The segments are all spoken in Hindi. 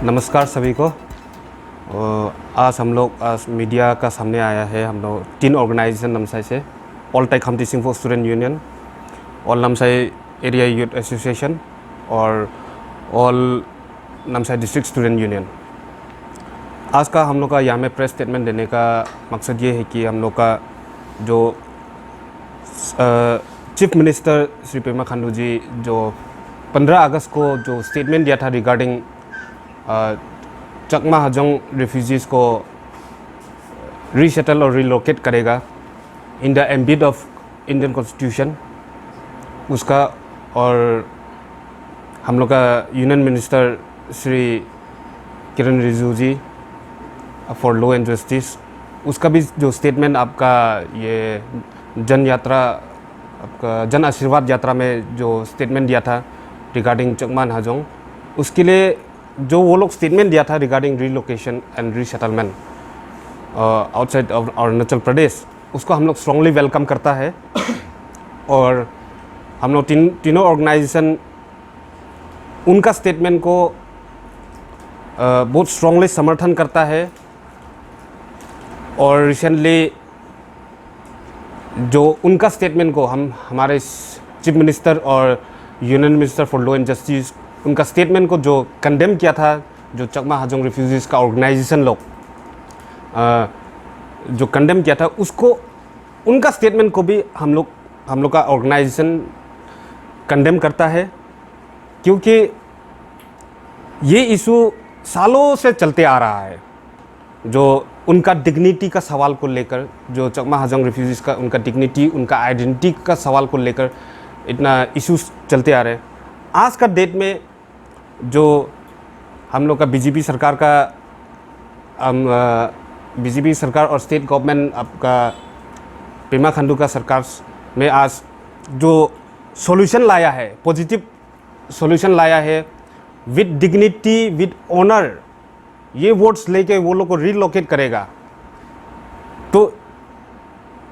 नमस्कार सभी को। आज हम लोग मीडिया का सामने आया है। हम लोग 3 ऑर्गेनाइजेशन नमसाई से all Tai Khamti Singpho student union, all Namsai area youth association और all Namsai district student union. आज का हम लोग का यहाँ में प्रेस स्टेटमेंट देने का मकसद ये है कि हम लोग का जो चीफ मिनिस्टर श्री पेमा खांडू जी जो 15 अगस्त को जो स्टेटमेंट दिया था रिगार्डिंग चकमा हाजोंग रेफ्यूजीज़ को रीसेटल और रिलोकेट करेगा in the ambit of Indian constitution, उसका और हम लोग का union minister Shri Kiren Rijiju ji for law and justice, उसका भी जो स्टेटमेंट आपका ये जन यात्रा आपका जन आशीर्वाद यात्रा में जो स्टेटमेंट दिया था रिगार्डिंग चकमा हाजोंग, उसके लिए जो वो लोग स्टेटमेंट दिया था regarding relocation and resettlement outside of Arunachal Pradesh, उसको हम लोग स्ट्रांगली वेलकम करता है। और हम लोग तीनों ऑर्गेनाइजेशन उनका स्टेटमेंट को बहुत स्ट्रांगली समर्थन करता है। और रिसेंटली जो उनका स्टेटमेंट को हम हमारे चीफ मिनिस्टर और union minister for law and justice उनका स्टेटमेंट को जो कंडेम किया था, जो चकमा हाजोंग रेफ्यूजीज़ का ऑर्गेनाइजेशन लोग जो कंडेम किया था, उसको उनका स्टेटमेंट को भी हम लोग का ऑर्गेनाइजेशन कंडेम करता है। क्योंकि ये इशू सालों से चलते आ रहा है, जो उनका डिग्निटी का सवाल को लेकर, जो चकमा हाजोंग रेफ्यूजीज़ का उनका डिग्निटी उनका आइडेंटिटी का सवाल को लेकर इतना इश्यूज चलते आ रहे हैं। आज का डेट में जो हम लोग का बीजेपी सरकार का बीजेपी सरकार और स्टेट गवर्नमेंट आपका पेमा खांडू का सरकार में आज जो सॉल्यूशन लाया है, पॉजिटिव सॉल्यूशन लाया है विद डिग्निटी विद ऑनर, ये वर्ड्स लेके वो लोग को रिलोकेट करेगा। तो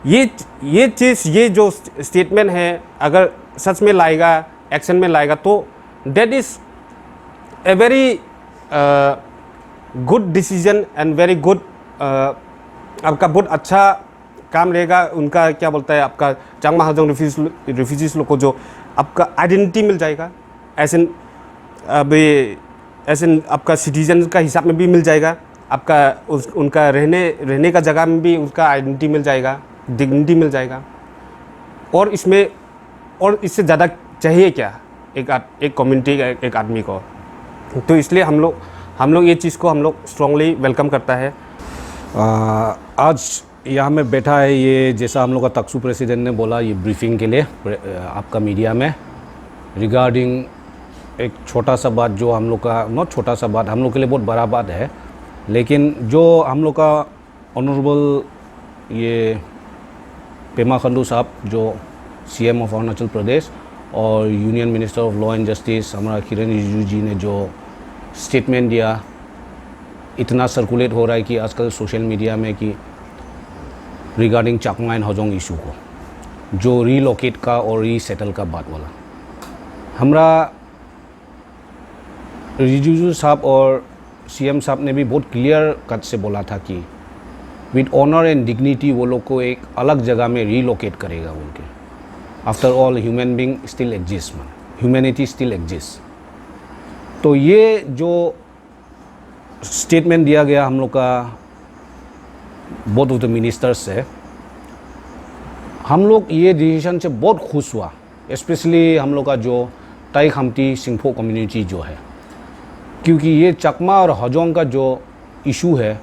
ये चीज़, ये जो स्टेटमेंट है अगर सच में लाएगा, एक्शन में लाएगा, तो that is a very good decision and very good आपका बहुत अच्छा काम रहेगा। उनका क्या बोलता है आपका चकमा हाजोंग रेफ्यूजीज़ लोग को जो आपका आइडेंटिटी मिल जाएगा, ऐसे आपका सिटीजन का हिसाब में भी मिल जाएगा, आपका उनका रहने का जगह में भी उसका आइडेंटिटी मिल जाएगा, डिग्निटी मिल जाएगा। और इसमें और इससे ज़्यादा चाहिए क्या एक कम्युनिटी एक आदमी को। तो इसलिए हम लोग ये चीज़ को हम लोग स्ट्रांगली वेलकम करता है। आज यहाँ में बैठा है, ये जैसा हम लोग का तकसू प्रेसिडेंट ने बोला, ये ब्रीफिंग के लिए आपका मीडिया में रिगार्डिंग एक छोटा सा बात, जो हम लोग का नॉट छोटा सा बात, हम लोग के लिए बहुत बड़ा बात है, लेकिन जो हम लोग का ऑनरेबल ये पेमा खांडू साहब जो सीएम ऑफ अरुणाचल प्रदेश और union minister of law and justice हमारा किरण रिजिजू जी ने जो स्टेटमेंट दिया, इतना सर्कुलेट हो रहा है कि आजकल सोशल मीडिया में कि regarding Chakma and Hajong issue को, जो रीलोकेट का और रीसेटल का बात वाला, हमारा रिजिजू साहब और सीएम साहब ने भी बहुत क्लियर कट से बोला था कि विद ऑनर एंड डिग्निटी वो लोग को एक अलग जगह में रीलोकेट करेगा बोल के। After all human being still exist, man, humanity still exist. तो ये जो स्टेटमेंट दिया गया हम लोग का बोथ ऑफ द मिनिस्टर्स से, हम लोग ये डिसीजन से बहुत खुश हुआ। स्पेशली हम लोग का जो ताई खमती सिंफो कम्युनिटी जो है, क्योंकि ये चकमा और हाजोंग का जो इशू है,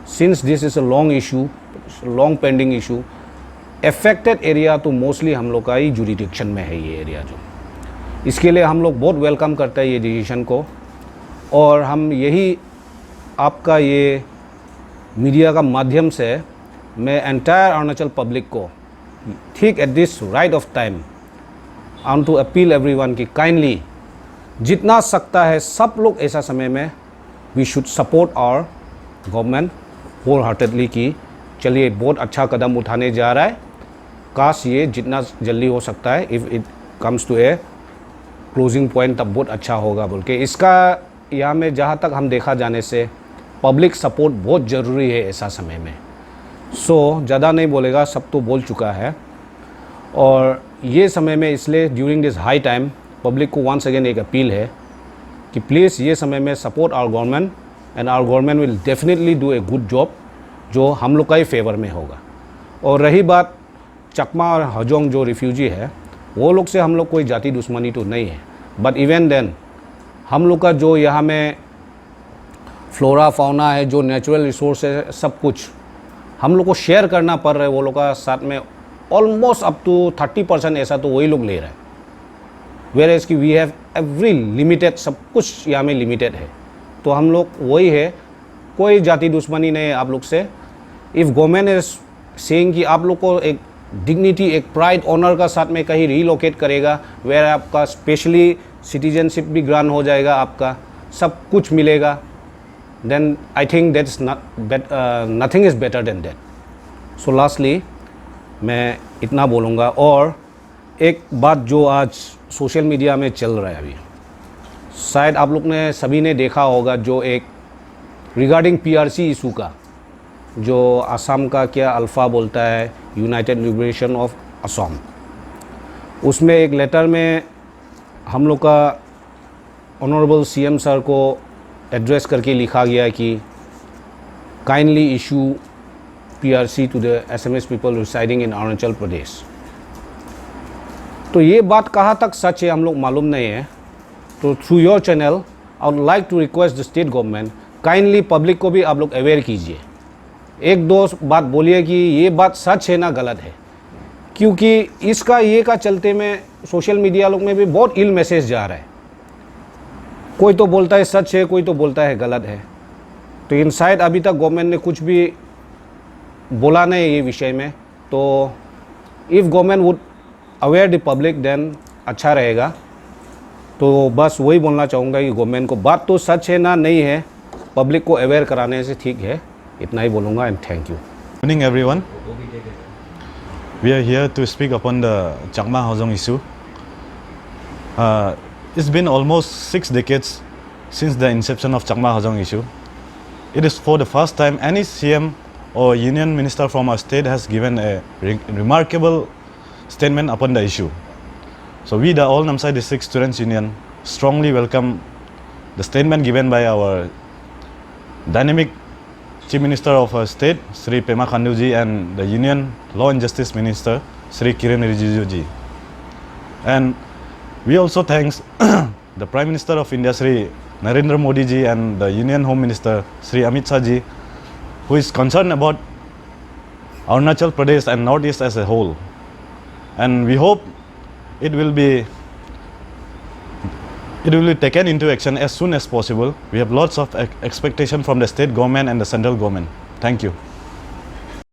since this is a long issue, long pending issue, affected area तो मोस्टली हम लोग का ही जुरिडिक्शन में है ये एरिया जो। इसके लिए हम लोग बहुत वेलकम करते हैं ये डिसीजन को। और हम यही आपका ये मीडिया का माध्यम से मैं एंटायर अरुणाचल पब्लिक को ठीक at this right of time I want to appeal everyone कि काइंडली जितना सकता है सब लोग ऐसा समय में we should support our government wholeheartedly कि चलिए बहुत अच्छा कदम उठाने जा रहा है, काश ये जितना जल्दी हो सकता है if it comes to a closing point तब बहुत अच्छा होगा बोल के। इसका यहाँ में जहाँ तक हम देखा जाने से पब्लिक सपोर्ट बहुत ज़रूरी है ऐसा समय में। ज़्यादा नहीं बोलेगा, सब तो बोल चुका है। और ये समय में इसलिए during this high time public को वंस अगेन एक अपील है कि प्लीज़ ये समय में support our government and our government will definitely do a good job जो हम लोग का ही फेवर में होगा। और रही बात चकमा और हजोंग जो रिफ्यूजी है, वो लोग से हम लोग कोई जाति दुश्मनी तो नहीं है, बट इवन देन हम लोग का जो यहाँ में फ्लोरा फाउना है, जो नेचुरल रिसोर्स है, सब कुछ हम लोग को शेयर करना पड़ रहा है वो लोग का साथ में। ऑलमोस्ट अप टू 30% ऐसा तो वही लोग ले रहे हैं, वेयर एज कि वी हैव एवरी लिमिटेड, सब कुछ यहाँ में लिमिटेड है। तो हम लोग वही है, कोई जाति दुश्मनी नहीं है आप लोग से। इफ़ गवर्नमेंट इज सेइंग कि आप लोग को एक डिग्निटी, एक प्राइड, ऑनर का साथ में कहीं रीलोकेट करेगा, वेयर आपका स्पेशली सिटीजनशिप भी ग्रांट हो जाएगा, आपका सब कुछ मिलेगा, then I think that's nothing is better than that. So lastly मैं इतना बोलूँगा। और एक बात जो आज सोशल मीडिया में चल रहा है अभी, शायद आप लोग ने सभी ने देखा होगा, जो एक रिगार्डिंग पीआरसी इशू का, जो असम का क्या अल्फ़ा बोलता है, यूनाइटेड लिबरेशन ऑफ असम, उसमें एक लेटर में हम लोग का ऑनरेबल सीएम सर को एड्रेस करके लिखा गया कि kindly issue PRC to the SMS people residing in Arunachal Pradesh. तो ये बात कहाँ तक सच है हम लोग मालूम नहीं है। तो through your channel I would like to request the state government, kindly public को भी आप लोग अवेयर कीजिए, एक दो बात बोलिए कि ये बात सच है ना गलत है, क्योंकि इसका ये का चलते में सोशल मीडिया लोग में भी बहुत इल मैसेज जा रहा है। कोई तो बोलता है सच है, कोई तो बोलता है गलत है। तो इन शायद अभी तक गवर्नमेंट ने कुछ भी बोला नहीं ये विषय में। तो if government would aware the public then अच्छा रहेगा। तो बस वही बोलना चाहूँगा कि गवर्नमेंट को बात तो सच है ना नहीं है, पब्लिक को अवेयर कराने से ठीक है, इतना ही बोलूँगा। And thank you. Good evening, everyone. We are here to speak upon the Chakma Hajong issue. It's been almost 6 decades since the inception of Chakma Hajong issue. It is for the first time any CM or union minister from our state has given a remarkable statement upon the issue. So we, the All Namsai District Students Union, strongly welcome the statement given by our dynamic Chief Minister of our state, Sri Pema Khandu ji, and the Union Law and Justice Minister, Sri Kiren Rijiju ji. And we also thanks the Prime Minister of India, Sri Narendra Modi ji, and the Union Home Minister, Sri Amit Shah ji, who is concerned about Arunachal Pradesh and Northeast as a whole. And we hope it will be taken into action as soon as possible. We have lots of expectation from the state government and the central government. Thank you.